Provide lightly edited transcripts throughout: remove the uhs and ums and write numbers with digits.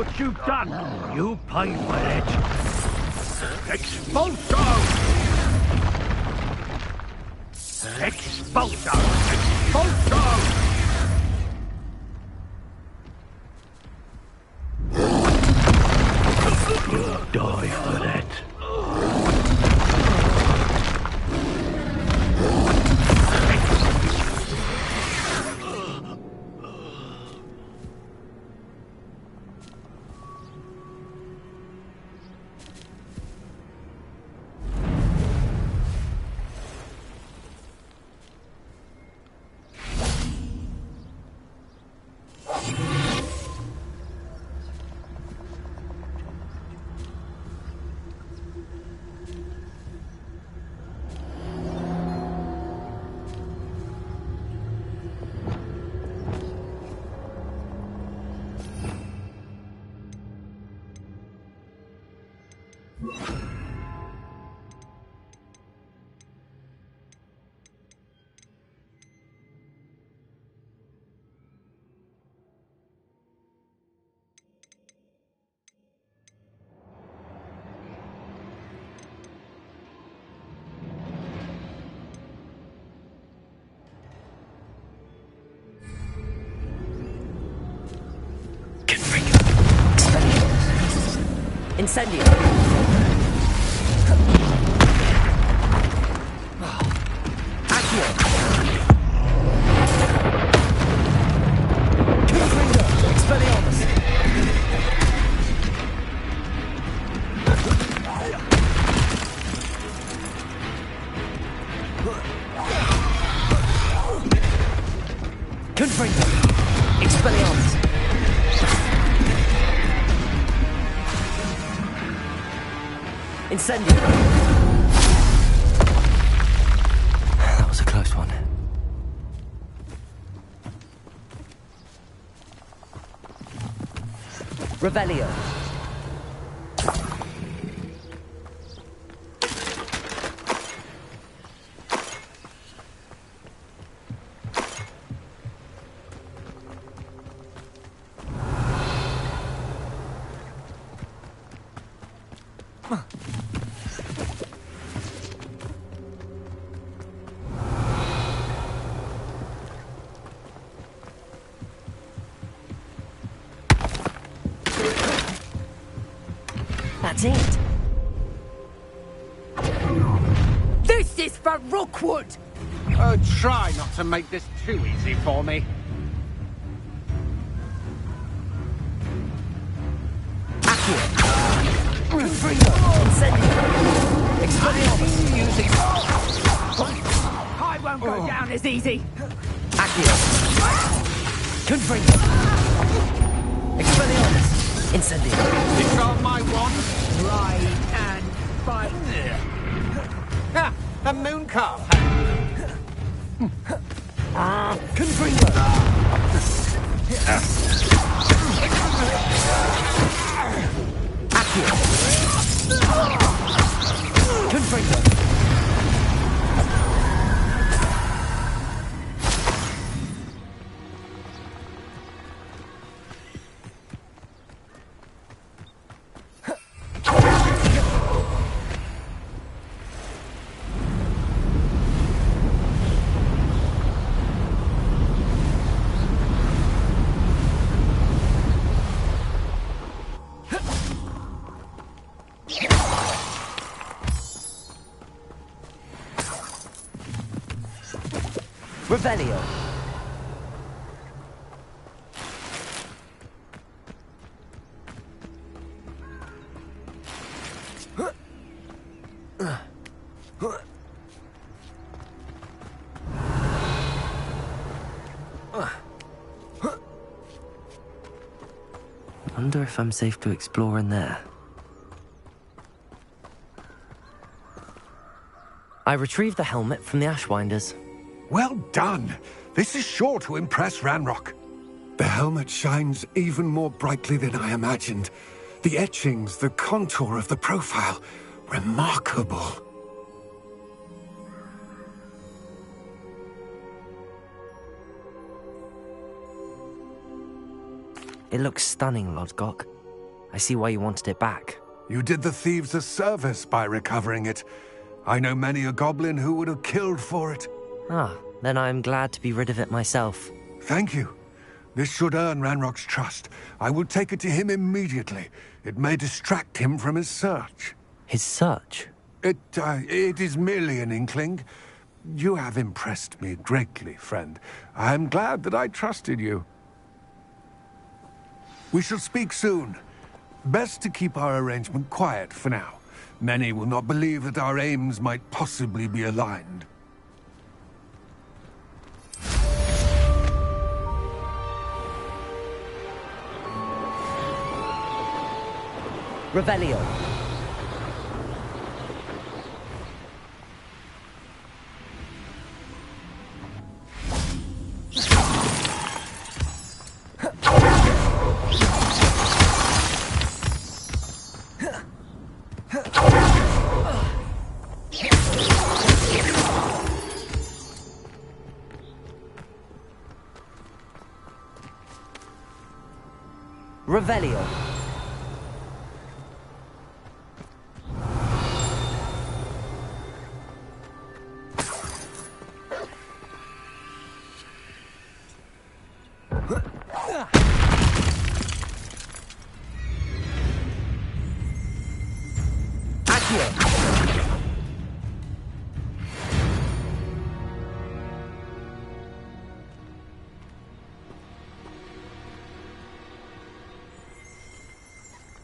what you've done. You pay for it. Expulso! Expulso! Expulso! You'll die for that. Incendio. Accio. Confringo. Expelliarmus. Confringo. Expelliarmus. Incendio. That was a close one. Revelio. That's it. This is for Rookwood! Oh, try not to make this too easy for me. Accio. Confringo. Incendio. Expelliarmus. I won't go down as easy. Accio. Confringo. Expelliarmus. Incendio. Discard my wand. Ride and fight. Ha! A mooncalf. Confringo. Accio. Confringo. Revelio. Wonder if I'm safe to explore in there. I retrieved the helmet from the Ashwinders. Well done. This is sure to impress Ranrock. The helmet shines even more brightly than I imagined. The etchings, the contour of the profile. Remarkable. It looks stunning, Lodgok. I see why you wanted it back. You did the thieves a service by recovering it. I know many a goblin who would have killed for it. Ah, then I am glad to be rid of it myself. Thank you. This should earn Ranrock's trust. I will take it to him immediately. It may distract him from his search. His search? It is merely an inkling. You have impressed me greatly, friend. I am glad that I trusted you. We shall speak soon. Best to keep our arrangement quiet for now. Many will not believe that our aims might possibly be aligned. Revelio. Revelio.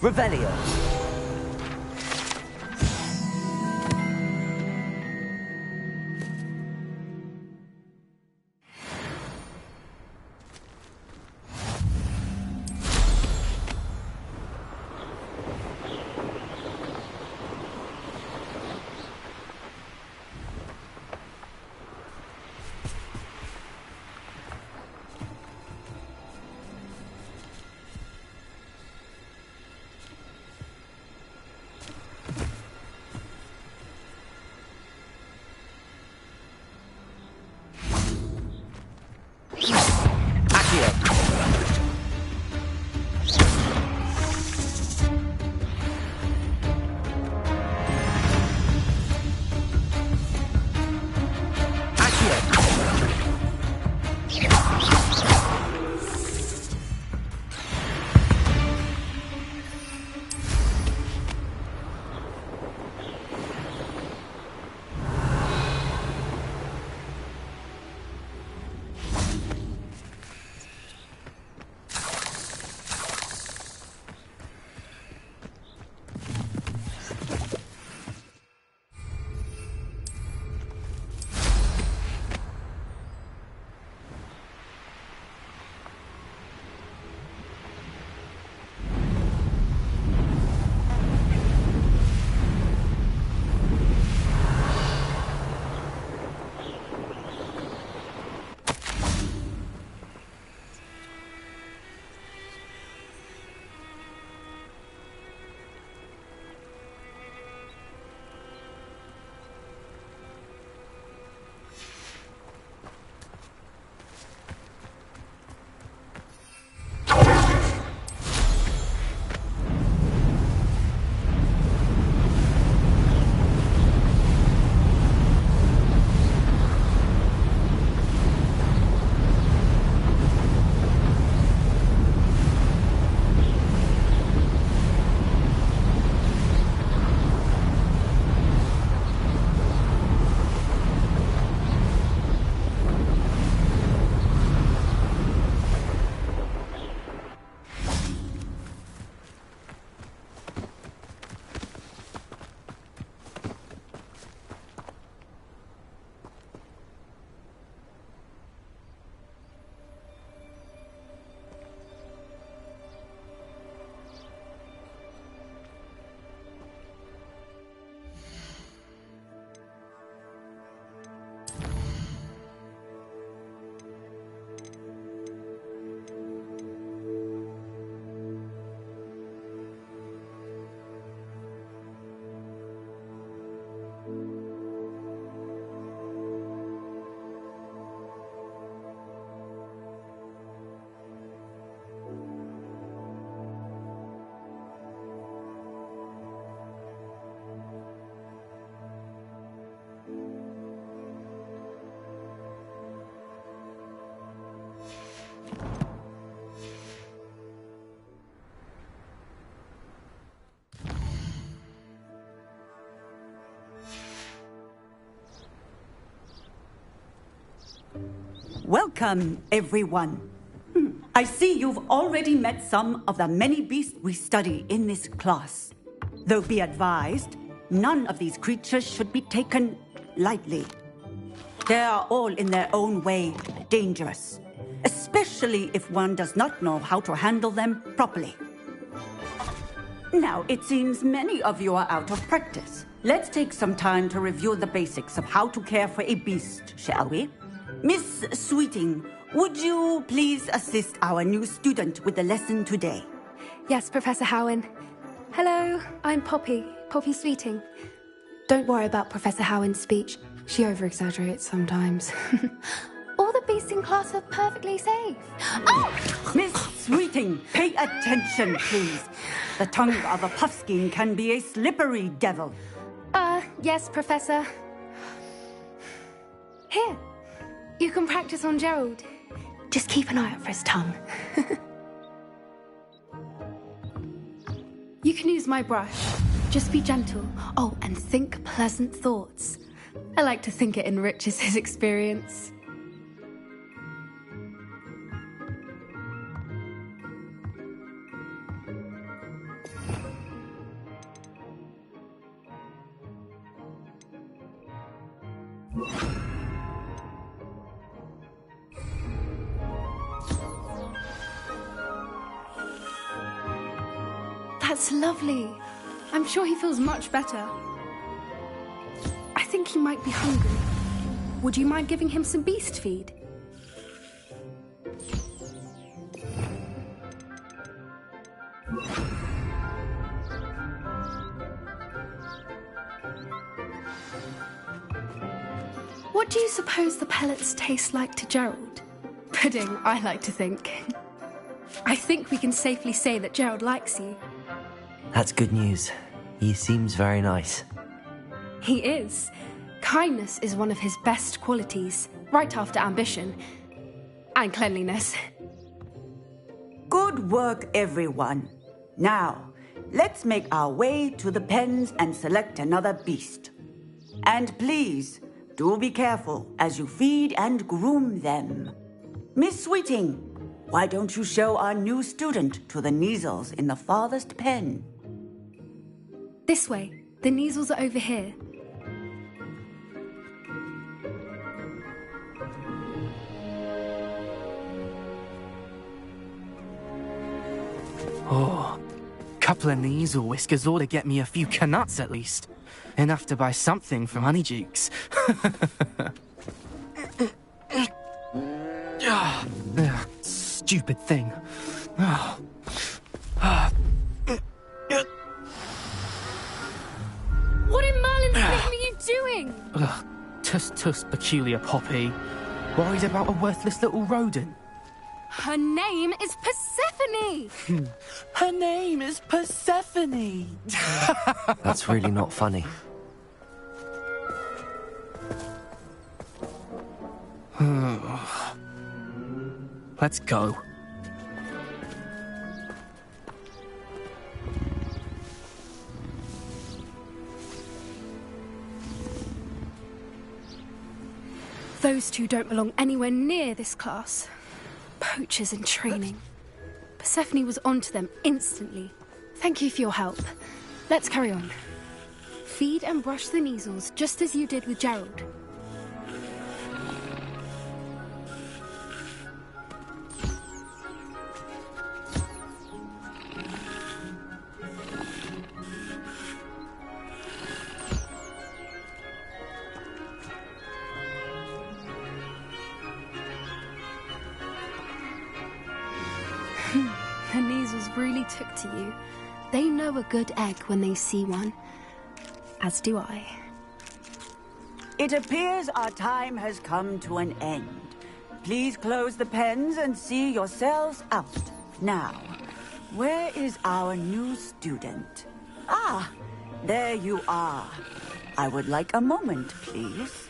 Revelio. Welcome, everyone. I see you've already met some of the many beasts we study in this class. Though be advised, none of these creatures should be taken lightly. They are all in their own way dangerous, especially if one does not know how to handle them properly. Now, it seems many of you are out of practice. Let's take some time to review the basics of how to care for a beast, shall we? Miss Sweeting, would you please assist our new student with the lesson today? Yes, Professor Howen. Hello, I'm Poppy Sweeting. Don't worry about Professor Howen's speech. She over-exaggerates sometimes. All the beasts in class are perfectly safe. Oh! Miss Sweeting, pay attention, please. The tongue of a puffskein can be a slippery devil. Yes, Professor. Here, you can practice on Gerald. Just keep an eye out for his tongue. You can use my brush. Just be gentle. Oh, and think pleasant thoughts. I like to think it enriches his experience. That's lovely. I'm sure he feels much better. I think he might be hungry. Would you mind giving him some beast feed? What do you suppose the pellets taste like to Gerald? Pudding, I like to think. I think we can safely say that Gerald likes you. That's good news. He seems very nice. He is. Kindness is one of his best qualities, right after ambition. And cleanliness. Good work, everyone. Now, let's make our way to the pens and select another beast. And please, do be careful as you feed and groom them. Miss Sweeting, why don't you show our new student to the Kneazles in the farthest pen? This way. The Kneazles are over here. Oh, couple of Kneazle whiskers ought to get me a few canuts at least. Enough to buy something from Honeydukes. Stupid thing. What in Merlin's name are you doing? Tuss, peculiar Poppy. Worried about a worthless little rodent. Her name is Persephone! Her name is Persephone! That's really not funny. Let's go. Those two don't belong anywhere near this class. Poachers in training. Persephone was onto them instantly. Thank you for your help. Let's carry on. Feed and brush the Kneazles just as you did with Gerald. The Kneazles really took to you. They know a good egg when they see one. As do I. It appears our time has come to an end. Please close the pens and see yourselves out. Now, where is our new student? Ah, there you are. I would like a moment, please.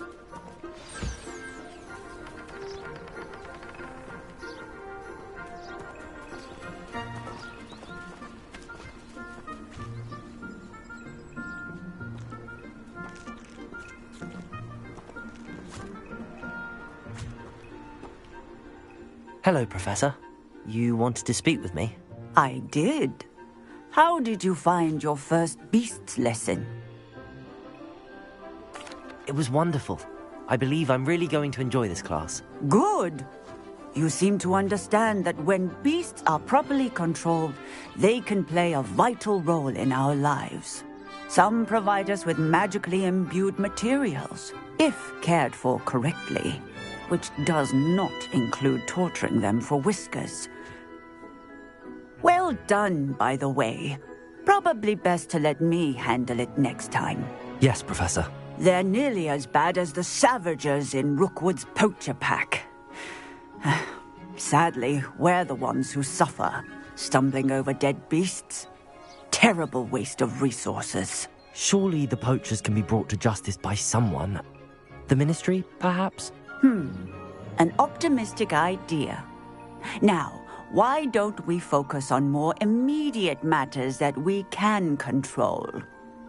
Hello, Professor. You wanted to speak with me? I did. How did you find your first beasts lesson? It was wonderful. I believe I'm really going to enjoy this class. Good. You seem to understand that when beasts are properly controlled, they can play a vital role in our lives. Some provide us with magically imbued materials, if cared for correctly, which does not include torturing them for whiskers. Well done, by the way. Probably best to let me handle it next time. Yes, Professor. They're nearly as bad as the Savagers in Rookwood's poacher pack. Sadly, we're the ones who suffer, stumbling over dead beasts. Terrible waste of resources. Surely the poachers can be brought to justice by someone. The Ministry, perhaps? An optimistic idea. Now, why don't we focus on more immediate matters that we can control?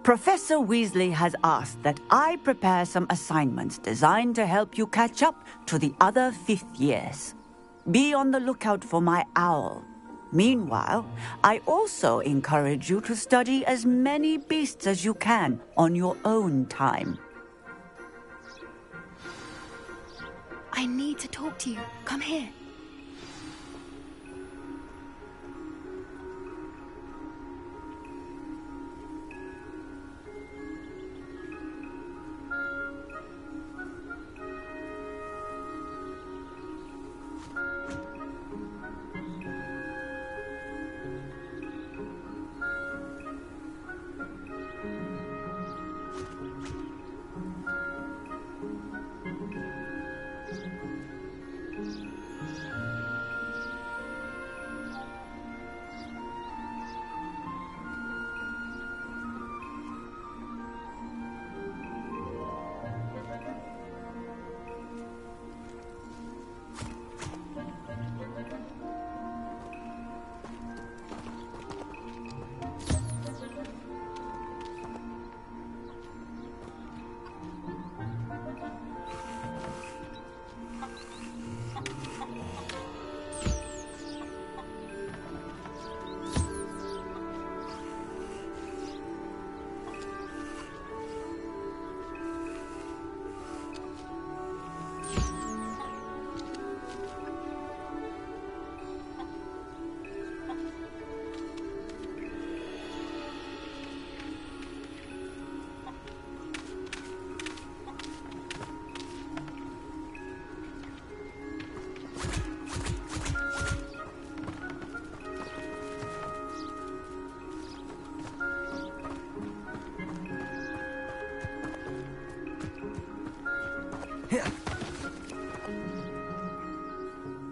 Professor Weasley has asked that I prepare some assignments designed to help you catch up to the other 5th years. Be on the lookout for my owl. Meanwhile, I also encourage you to study as many beasts as you can on your own time. I need to talk to you. Come here.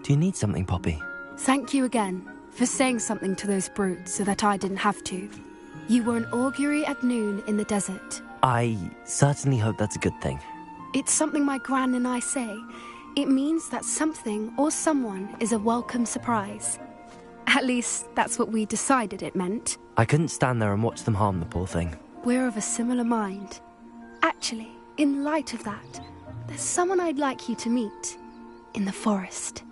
Do you need something, Poppy? Thank you again for saying something to those brutes so that I didn't have to. You were an augury at noon in the desert. I certainly hope that's a good thing. It's something my gran and I say. It means that something or someone is a welcome surprise. At least, that's what we decided it meant. I couldn't stand there and watch them harm the poor thing. We're of a similar mind. Actually, in light of that, there's someone I'd like you to meet. In the forest.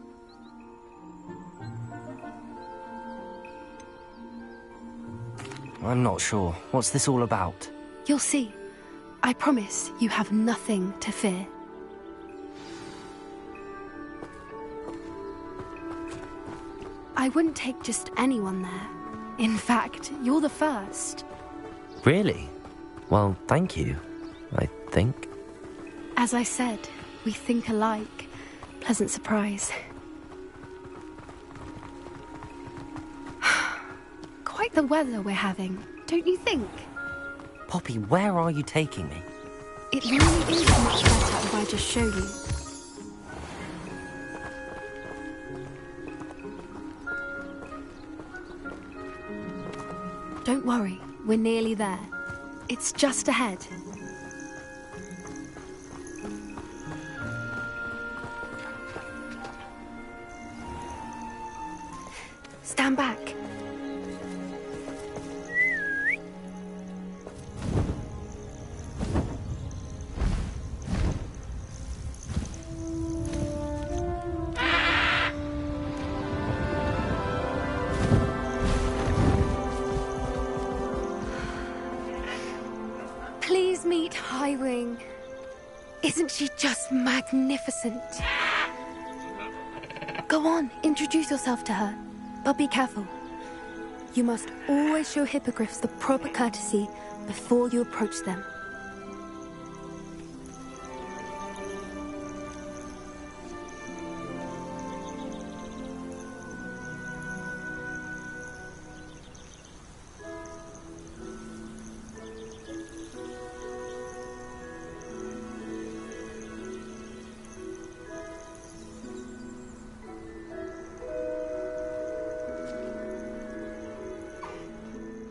I'm not sure. What's this all about? You'll see. I promise you have nothing to fear. I wouldn't take just anyone there. In fact, you're the first. Really? Well, thank you, I think. As I said, we think alike. Pleasant surprise. Quite the weather we're having, don't you think? Poppy, where are you taking me? It really is much better if I just show you. Don't worry, we're nearly there. It's just ahead. Stand back. Meet Highwing. Isn't she just magnificent? Go on, introduce yourself to her. But be careful. You must always show hippogriffs the proper courtesy before you approach them.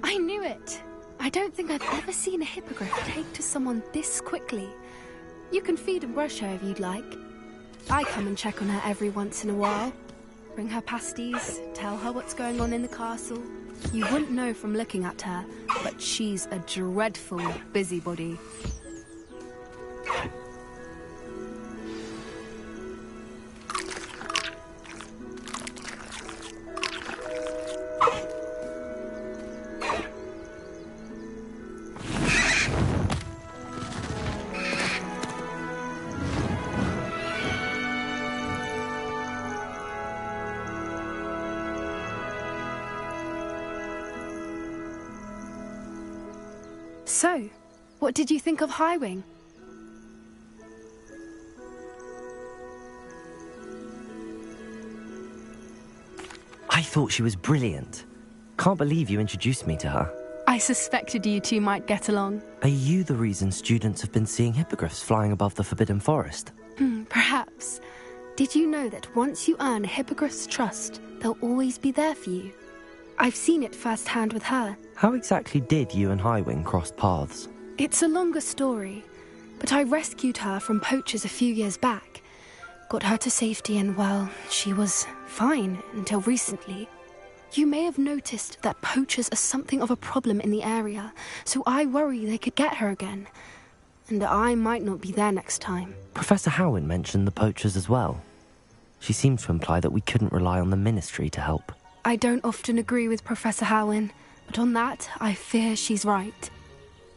I knew it. I don't think I've ever seen a hippogriff take to someone this quickly. You can feed and brush her if you'd like. I come and check on her every once in a while. Bring her pasties, tell her what's going on in the castle. You wouldn't know from looking at her, but she's a dreadful busybody. So, what did you think of Highwing? I thought she was brilliant. Can't believe you introduced me to her. I suspected you two might get along. Are you the reason students have been seeing hippogriffs flying above the Forbidden Forest? Perhaps. Did you know that once you earn a hippogriff's trust, they'll always be there for you? I've seen it firsthand with her. How exactly did you and Highwing cross paths? It's a longer story, but I rescued her from poachers a few years back. Got her to safety and, well, she was fine until recently. You may have noticed that poachers are something of a problem in the area, so I worry they could get her again. And I might not be there next time. Professor Howin mentioned the poachers as well. She seemed to imply that we couldn't rely on the Ministry to help. I don't often agree with Professor Howin, but on that, I fear she's right.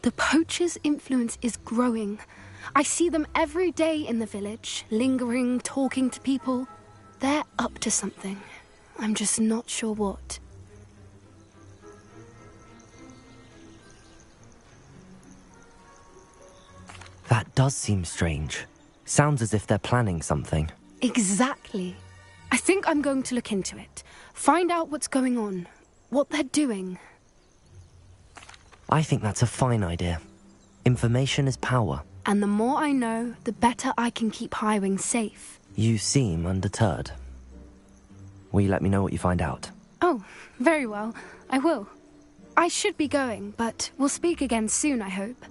The poachers' influence is growing. I see them every day in the village, lingering, talking to people. They're up to something. I'm just not sure what. That does seem strange. Sounds as if they're planning something. Exactly. I think I'm going to look into it. Find out what's going on, what they're doing. I think that's a fine idea. Information is power. And the more I know, the better I can keep Highwing safe. You seem undeterred. Will you let me know what you find out? Oh, very well. I will. I should be going, but we'll speak again soon, I hope.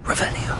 Revelio.